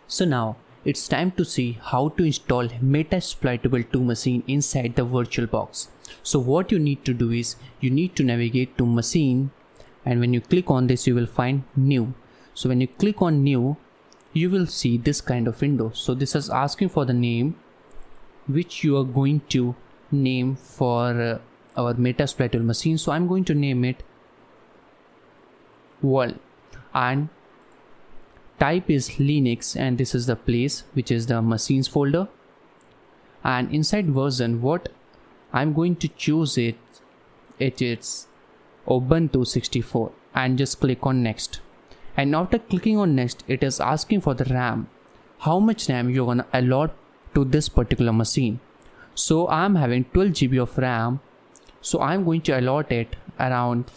So now it's time to see how to install Metasploitable 2 machine inside the VirtualBox. So what you need to do is you need to navigate to machine, and when you click on this you will find new. So when you click on new you will see this kind of window. So this is asking for the name which you are going to name for our Metasploitable machine. So I'm going to name it World, and type is Linux, and this is the place which is the machines folder. And inside version, what I'm going to choose it is Ubuntu 64, and just click on next. And after clicking on next, it is asking for the RAM, how much RAM you're gonna allot to this particular machine. So I'm having 12 GB of RAM, so I'm going to allot it around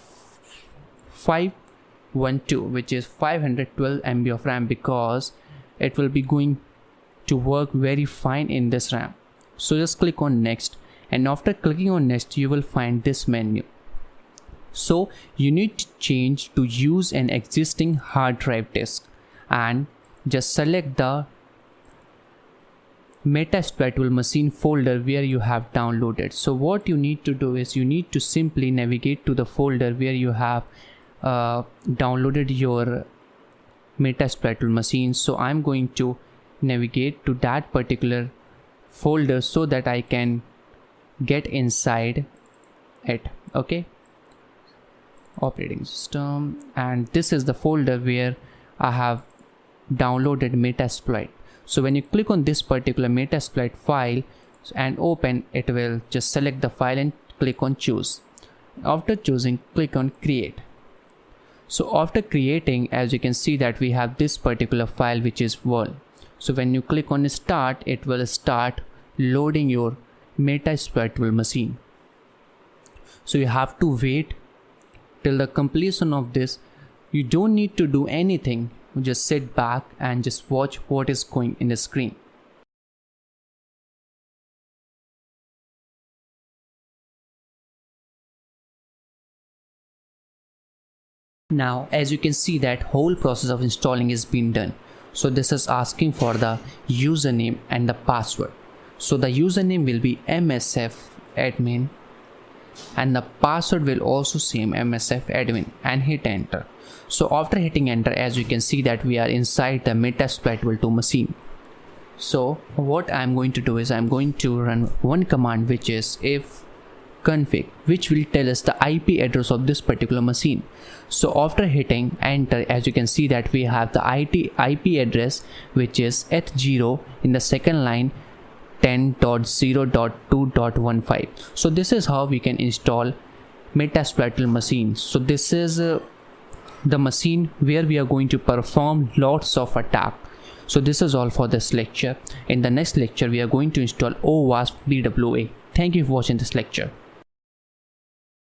512, which is 512 MB of RAM, because it will be going to work very fine in this RAM. So just click on next, and after clicking on next you will find this menu. So you need to change to use an existing hard drive disk, and just select the Metasploitable machine folder where you have downloaded. So what you need to do is you need to simply navigate to the folder where you have downloaded your Metasploitable machine. So I'm going to navigate to that particular folder so that I can get inside it. Okay, operating system, and this is the folder where I have downloaded Metasploit. So when you click on this particular Metasploit file and open, it will just select the file and click on choose. After choosing, click on create. So after creating, as you can see that we have this particular file which is world. So when you click on start, it will start loading your Metasploitable machine. So you have to wait till the completion of this. You don't need to do anything, just sit back and just watch what is going in the screen. Now as you can see that whole process of installing is being done. So this is asking for the username and the password. So the username will be msfadmin, and the password will also same msfadmin, and hit enter. So after hitting enter, as you can see that we are inside the Metasploitable 2 machine. So what I'm going to do is I'm going to run one command which is if config, which will tell us the IP address of this particular machine. So after hitting enter, as you can see that we have the IP address which is eth0 in the second line 10.0.2.15. So this is how we can install Metasploitable machine. So this is the machine where we are going to perform lots of attack. So this is all for this lecture. In the next lecture we are going to install OWASP BWA. Thank you for watching this lecture.